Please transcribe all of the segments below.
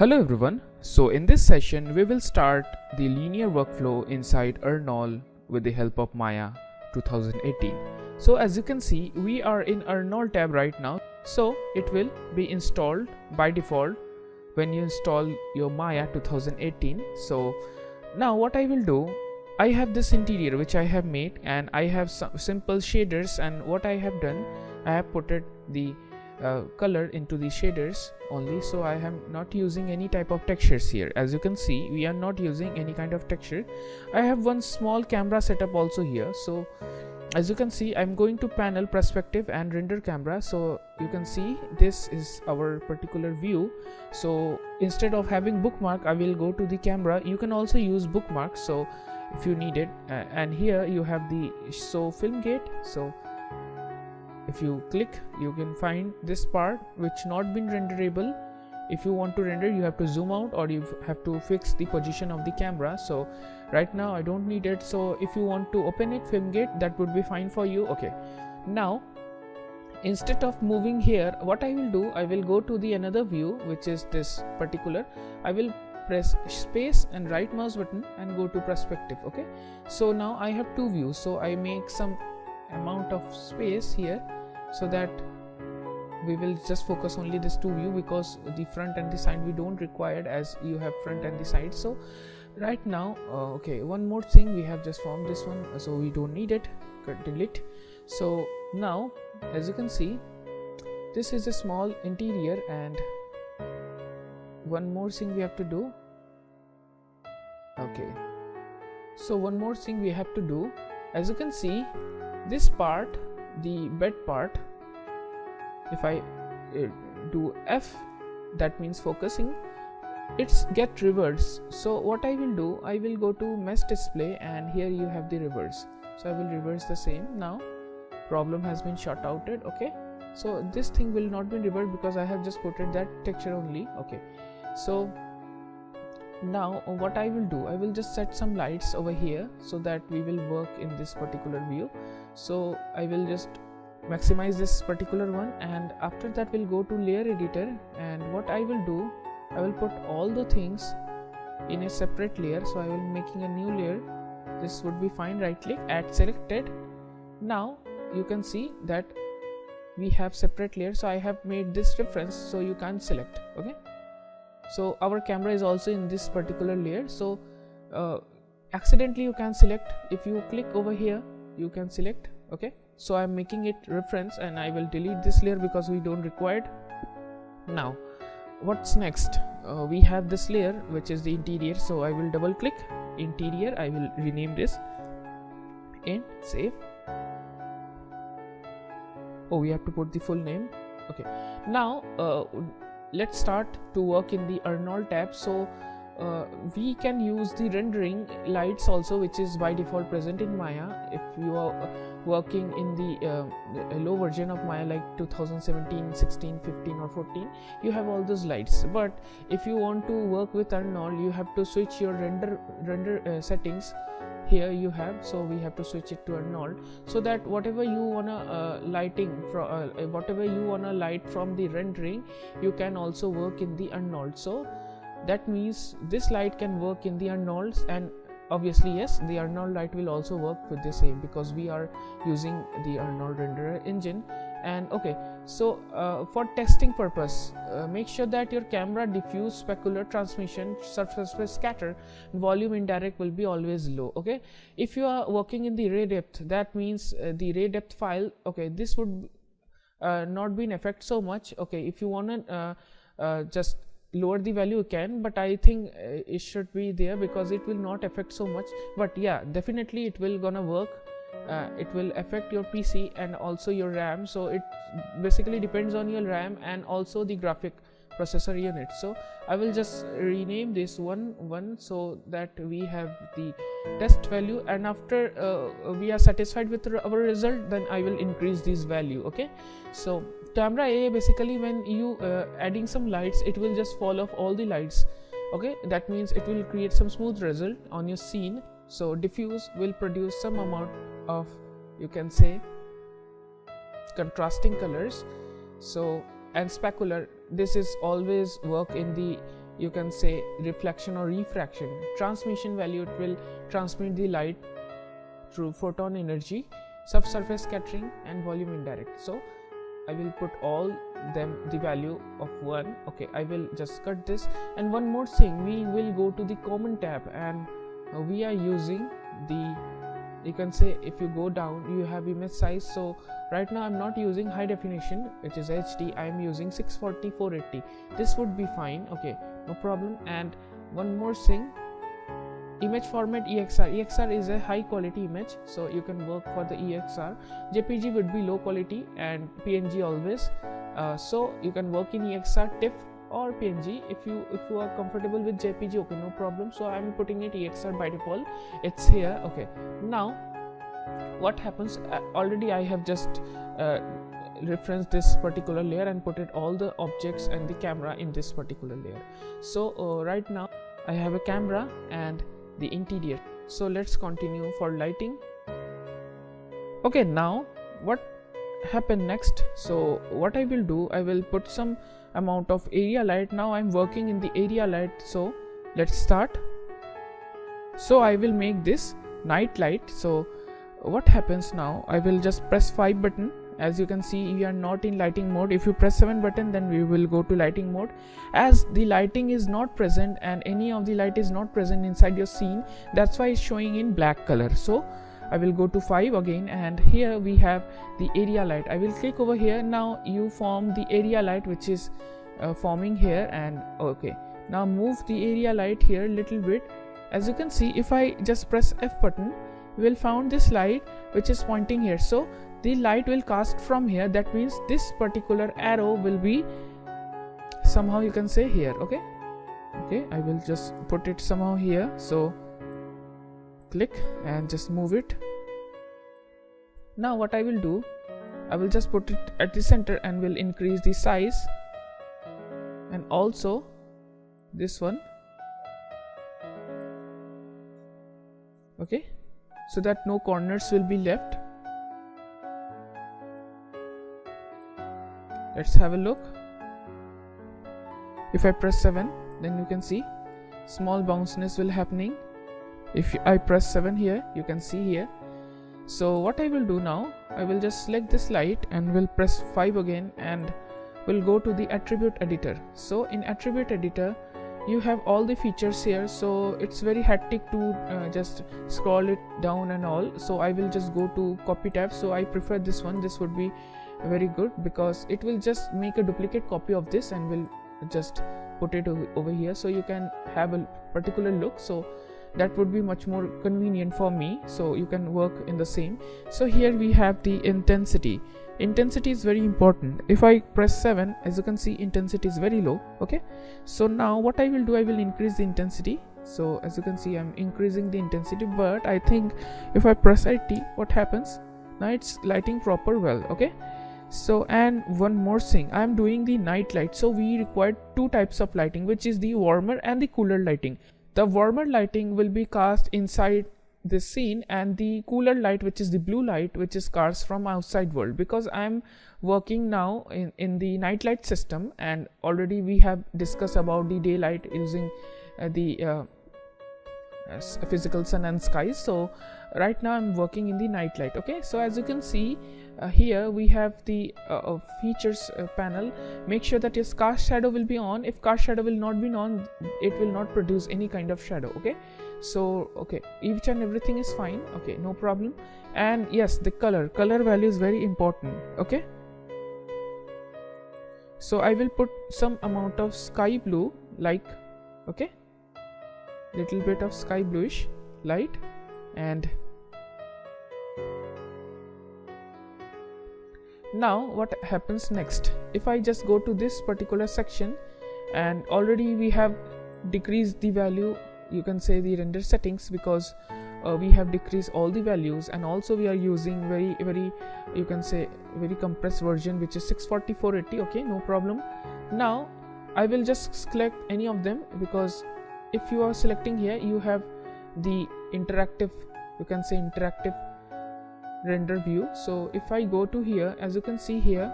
Hello everyone. So in this session we will start the linear workflow inside Arnold with the help of Maya 2018. So as you can see, we are in Arnold tab right now. So it will be installed by default when you install your Maya 2018. So now what I will do, I have this interior which I have made and I have some simple shaders, and what I have done, I have put it the color into the shaders only, so I am not using any type of textures here. As you can see, we are not using any kind of texture. I have one small camera setup also here. So as you can see, I'm going to panel, perspective and render camera. So you can see this is our particular view. So instead of having bookmark, I will go to the camera. You can also use bookmark, so if you need it, and here you have the show film gate. So if you click, you can find this part which not been renderable. If you want to render, you have to zoom out or you have to fix the position of the camera. So right now I don't need it. So if you want to open it, film gate, that would be fine for you. Okay, now instead of moving here, what I will do, I will go to the another view, which is this particular. I will press space and right mouse button and go to perspective. Okay, so now I have two views, so I make some amount of space here so that we will just focus only this two view, because the front and the side we don't require, as you have front and the side. So right now okay, one more thing, we have just formed this one, so we don't need it, delete. So now as you can see, this is a small interior, and one more thing we have to do. Okay, so one more thing we have to do, as you can see, this part, the bed part, if I do F, that means focusing, it's get reverse. So what I will do, I will go to mesh display, and here you have the reverse. So I will reverse the same. Now problem has been shut outed. Okay, so this thing will not be reversed because I have just put it that texture only. Okay, so now what I will do, I will just set some lights over here so that we will work in this particular view. So I will just maximize this particular one, and after that we'll go to layer editor, and what I will do, I will put all the things in a separate layer. So I will making a new layer. This would be fine. Right click, add selected. Now you can see that we have separate layers. So I have made this reference so you can select. Okay, so our camera is also in this particular layer, so accidentally you can select. If you click over here, you can select. Okay, so I'm making it reference, and I will delete this layer because we don't require it. Now what's next, we have this layer which is the interior. So I will double click interior, I will rename this and save. Oh, we have to put the full name. Okay, now let's start to work in the Arnold tab. So we can use the rendering lights also, which is by default present in Maya. If you are working in the low version of Maya like 2017, 16, 15 or 14, you have all those lights. But if you want to work with Arnold, you have to switch your render settings. Here you have, so we have to switch it to Arnold, so that whatever you wanna lighting from whatever you wanna light from the rendering, you can also work in the Arnold. So that means this light can work in the Arnold's, and obviously yes, the Arnold light will also work with the same, because we are using the Arnold renderer engine. And okay, so for testing purpose, make sure that your camera diffuse, specular, transmission, surface scatter, volume indirect will be always low. Okay, if you are working in the ray depth, that means the ray depth file, okay, this would not be in effect so much. Okay, if you want to just lower the value, you can, but I think it should be there because it will not affect so much. But yeah, definitely it will gonna work. It will affect your PC and also your RAM, so it basically depends on your RAM and also the graphic processor unit. So I will just rename this one so that we have the test value, and after we are satisfied with our result, then I will increase this value. Okay, so camera A, basically when you adding some lights, it will just fall off all the lights. Okay, that means it will create some smooth result on your scene. So diffuse will produce some amount of, you can say, contrasting colors. So and specular, this is always work in the you can say reflection or refraction. Transmission value, it will transmit the light through photon energy, subsurface scattering and volume indirect. So I will put all them the value of 1. Okay, I will just cut this. And one more thing, we will go to the common tab, and we are using the, you can say, if you go down you have image size. So right now I'm not using high definition, which is HD. I am using 640 480. This would be fine. Okay, no problem. And one more thing, image format EXR is a high quality image, so you can work for the EXR. JPG would be low quality and PNG always, so you can work in EXR, TIFF or PNG. If you are comfortable with JPG, okay, no problem. So I'm putting it EXR by default, it's here. Okay, now what happens, already I have just referenced this particular layer and put it all the objects and the camera in this particular layer. So right now I have a camera and the interior. So let's continue for lighting. Okay, now what happened next? So what I will do, I will put some amount of area light. Now I'm working in the area light, so let's start. So I will make this night light. So what happens now, I will just press 5 button. As you can see, we are not in lighting mode. If you press 7 button, then we will go to lighting mode. As the lighting is not present and any of the light is not present inside your scene, that's why it's showing in black color. So I will go to 5 again, and here we have the area light. I will click over here. Now you form the area light, which is forming here. And okay, now move the area light here a little bit. As you can see, if I just press F button, we will found this light which is pointing here. So the light will cast from here. That means this particular arrow will be somehow, you can say, here. Okay, I will just put it somehow here. So click and just move it. Now what I will do, I will just put it at the center and will increase the size, and also this one. Okay, so that no corners will be left. Let's have a look. If I press 7, then you can see small bounciness will happening. If I press 7 here, you can see here. So what I will do now, I will just select this light and will press 5 again, and will go to the attribute editor. So in attribute editor you have all the features here, so it's very hectic to just scroll it down and all. So I will just go to copy tab. So I prefer this one. This would be very good because it will just make a duplicate copy of this and will just put it over here, so you can have a particular look. So that would be much more convenient for me, so you can work in the same. So here we have the intensity. Intensity is very important. If I press 7, as you can see, intensity is very low. Okay, so now what I will do, I will increase the intensity. So as you can see, I'm increasing the intensity, but I think if I press IT, what happens now, it's lighting proper well. Okay, so and one more thing, I am doing the night light. So we require two types of lighting, which is the warmer and the cooler lighting. The warmer lighting will be cast inside this scene, and the cooler light, which is the blue light, which is cast from outside world. Because I am working now in the night light system, and already we have discussed about the daylight using the physical sun and skies. So right now I'm working in the night light. Okay, so as you can see, here we have the features panel. Make sure that your cast shadow will be on. If cast shadow will not be on, it will not produce any kind of shadow. Okay, so okay, each and everything is fine. Okay, no problem. And yes, the color value is very important. Okay, so I will put some amount of sky blue, like, okay, little bit of sky bluish light. And now what happens next, if I just go to this particular section, and already we have decreased the value, you can say the render settings, because we have decreased all the values, and also we are using very you can say very compressed version, which is 640 480. Okay, no problem. Now I will just select any of them, because if you are selecting here, you have the interactive, you can say interactive render view. So if I go to here, as you can see here,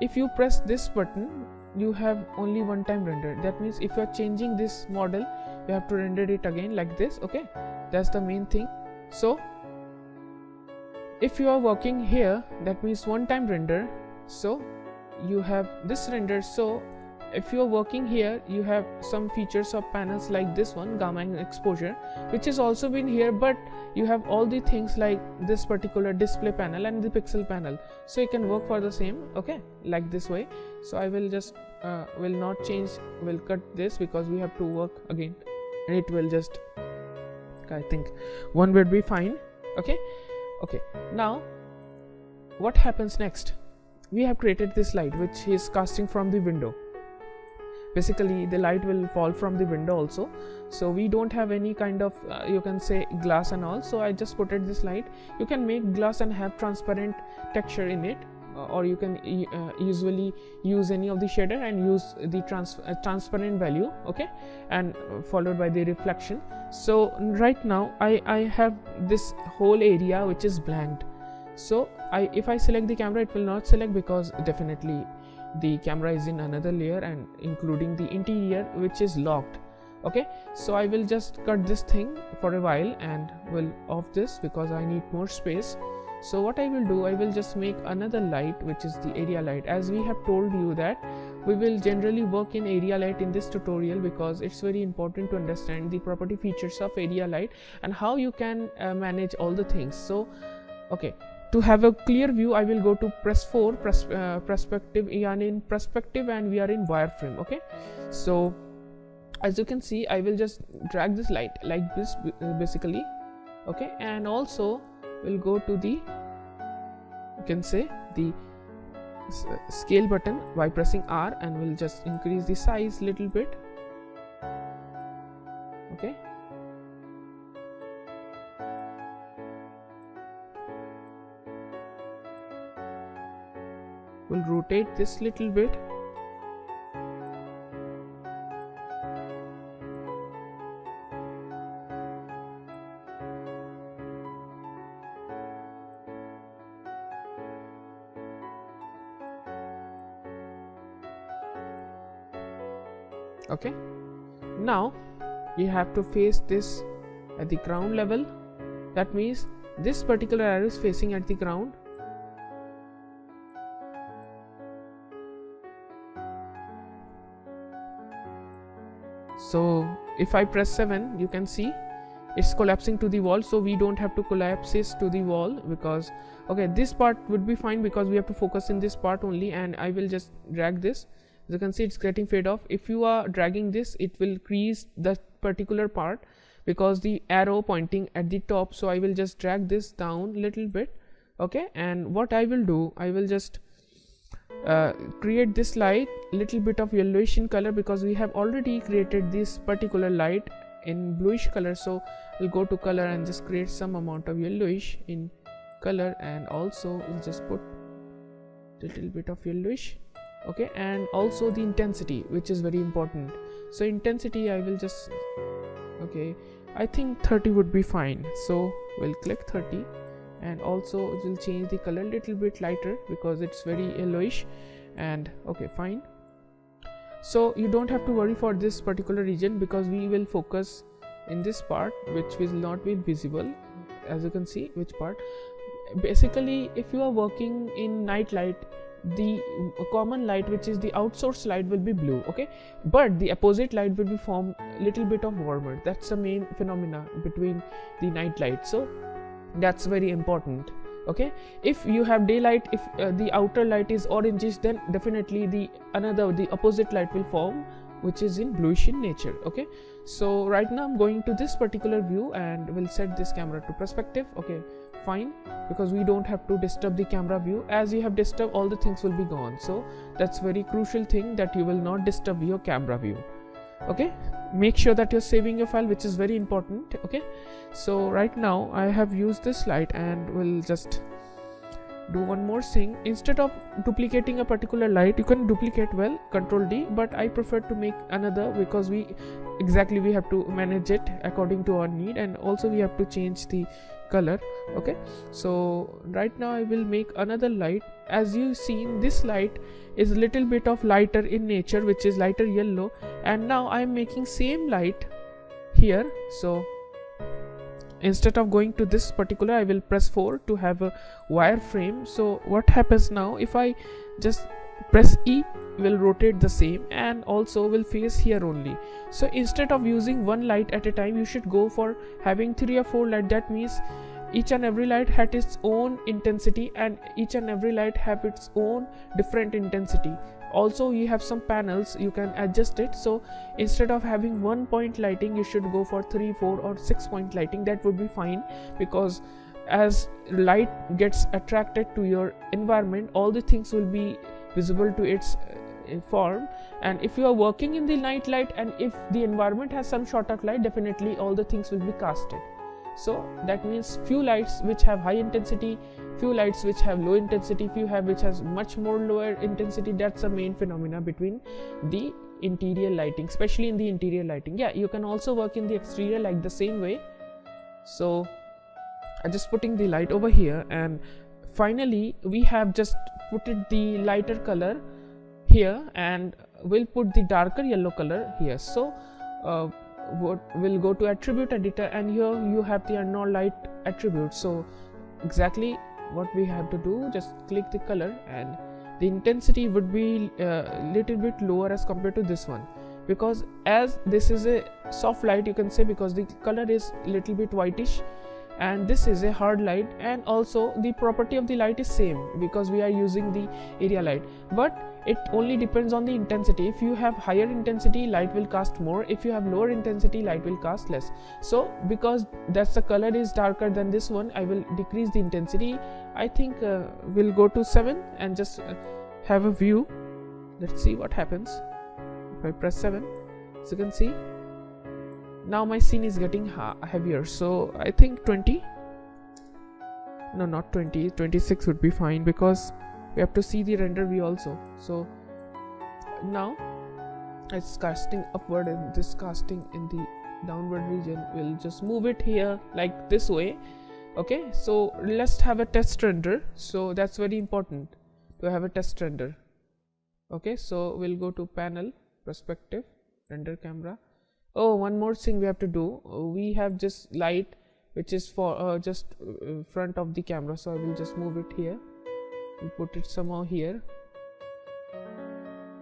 if you press this button, you have only one time render. That means if you are changing this model, you have to render it again like this. Okay, that's the main thing. So if you are working here, that means one time render, so you have this render. So if you are working here, you have some features of panels like this one, gamma and exposure, which is also been here, but you have all the things like this particular display panel and the pixel panel, so you can work for the same. Okay, like this way. So I will just will not change, will cut this because we have to work again, and it will just, I think one would be fine. Okay, now what happens next? We have created this light which is casting from the window. Basically the light will fall from the window also, so we don't have any kind of you can say glass and all, so I just put it this light. You can make glass and have transparent texture in it, or you can usually use any of the shader and use the transparent value. Okay, and followed by the reflection. So right now I have this whole area which is blanked, so if I select the camera, it will not select because definitely the camera is in another layer and including the interior which is locked. Okay, so I will just cut this thing for a while and will off this because I need more space. So what I will do, I will just make another light which is the area light. As we have told you that we will generally work in area light in this tutorial because it's very important to understand the property features of area light and how you can manage all the things. So okay, to have a clear view, I will go to press 4, perspective, and in perspective, and we are in wireframe. Okay, so as you can see, I will just drag this light like this basically. Okay, and also we'll go to the, you can say the scale button by pressing R, and we'll just increase the size little bit. Okay, we'll rotate this little bit. Okay, now you have to face this at the ground level. That means this particular arrow is facing at the ground. So if I press 7, you can see it's collapsing to the wall, so we don't have to collapse this to the wall because okay, this part would be fine because we have to focus in this part only, and I will just drag this. As you can see, it's getting fade off. If you are dragging this, it will crease the particular part because the arrow pointing at the top, so I will just drag this down little bit. Okay, and what I will do, I will just create this light little bit of yellowish in color because we have already created this particular light in bluish color. So we'll go to color and just create some amount of yellowish in color, and also we'll just put little bit of yellowish. Okay, and also the intensity, which is very important. So intensity, I will just, okay, I think 30 would be fine, so we'll click 30, and also we'll change the color little bit lighter because it's very yellowish. And okay, fine. So you don't have to worry for this particular region because we will focus in this part which will not be visible. As you can see, which part, basically if you are working in night light, the common light, which is the outsourced light, will be blue. Okay, but the opposite light will be form little bit of warmer. That's the main phenomena between the night light, so that's very important. Okay, if you have daylight, if the outer light is orangish, then definitely the opposite light will form, which is in bluish in nature. Okay, so right now I'm going to this particular view and we'll set this camera to perspective. Okay, fine, because we don't have to disturb the camera view. As you have disturbed, all the things will be gone, so that's very crucial thing, that you will not disturb your camera view. Okay, make sure that you're saving your file, which is very important. Okay, so right now I have used this light, and we'll just do one more thing. Instead of duplicating a particular light, you can duplicate, well, Control D, but I prefer to make another because we have to manage it according to our need, and also we have to change the color. Okay, so right now I will make another light. As you see, this light is a little bit of lighter in nature, which is lighter yellow, and now I am making same light here. So instead of going to this particular, I will press 4 to have a wireframe. So what happens now, if I just press E, will rotate the same and also will face here only. So instead of using one light at a time, you should go for having 3 or 4 light. That means each and every light had its own intensity, and each and every light have its own different intensity. Also you have some panels, you can adjust it. So instead of having 1 point lighting, you should go for 3, 4 or 6 point lighting. That would be fine, because as light gets attracted to your environment, all the things will be visible to its form. And if you are working in the night light, and if the environment has some short of light, definitely all the things will be casted. So that means few lights which have high intensity, few lights which have low intensity, few have which has much more lower intensity. That's the main phenomena between the interior lighting, especially in the interior lighting. Yeah, you can also work in the exterior like the same way. So I'm just putting the light over here, and finally we have just put it the lighter color here, and we'll put the darker yellow color here. So we'll go to attribute editor, and here you have the Arnold light attribute. So exactly what we have to do, just click the color, and the intensity would be little bit lower as compared to this one, because as this is a soft light, you can say, because the color is little bit whitish, and this is a hard light, and also the property of the light is same because we are using the area light, but it only depends on the intensity. If you have higher intensity, light will cast more. If you have lower intensity, light will cast less. So because that's the color is darker than this one, I will decrease the intensity. I think we'll go to 7 and just have a view. Let's see what happens if I press 7. So you can see now my scene is getting heavier. So I think 20, no, not 20, 26 would be fine, because we have to see the render view also. So now it's casting upward, and this casting in the downward region, we'll just move it here like this way. Okay, so let's have a test render. So that's very important to have a test render. Okay, so we'll go to panel, perspective, render camera. Oh, one more thing we have to do. We have just light which is for just front of the camera, so I will just move it here and put it somehow here.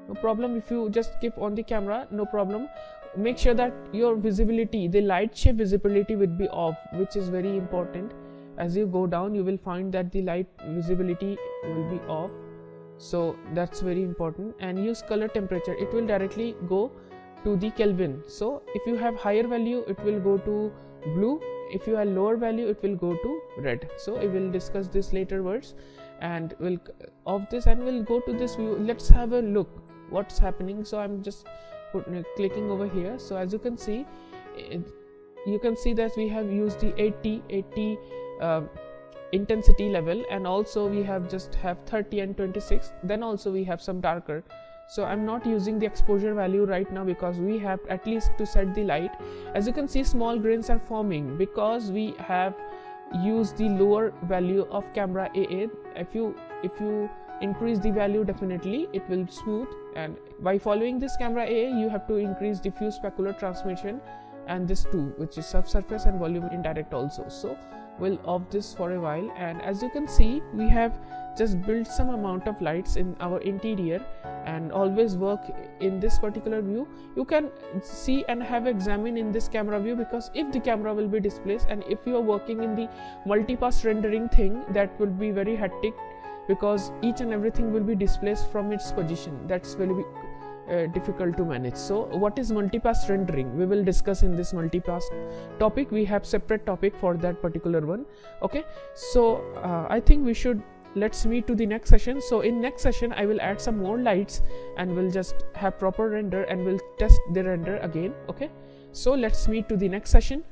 No problem if you just keep on the camera, no problem. Make sure that your visibility, the light shape visibility would be off, which is very important. As you go down, you will find that the light visibility will be off, so that's very important. And use color temperature, it will directly go to the Kelvin. So if you have higher value, it will go to blue. If you have lower value, it will go to red. So we will discuss this later words, and we'll off this and we'll go to this view. Let's have a look what's happening. So I'm just clicking over here. So as you can see, that we have used the 80 intensity level, and also we have just have 30 and 26. Then also we have some darker. So I'm not using the exposure value right now, because we have at least to set the light. As you can see, small grains are forming because we have used the lower value of camera AA. If you increase the value, definitely it will smooth, and by following this camera AA, you have to increase diffuse specular transmission and this too, which is subsurface and volume indirect also. So we'll off this for a while, and as you can see, we have just built some amount of lights in our interior, and always work in this particular view. You can see and have examine in this camera view, because if the camera will be displaced, and if you are working in the multipass rendering thing, that will be very hectic, because each and everything will be displaced from its position. That's very difficult to manage. So what is multipass rendering, we will discuss in this multipass topic. We have separate topic for that particular one. Okay, so I think we should, let's meet to the next session. So in next session, I will add some more lights, and we'll just have proper render, and we'll test the render again. Okay, so let's meet to the next session.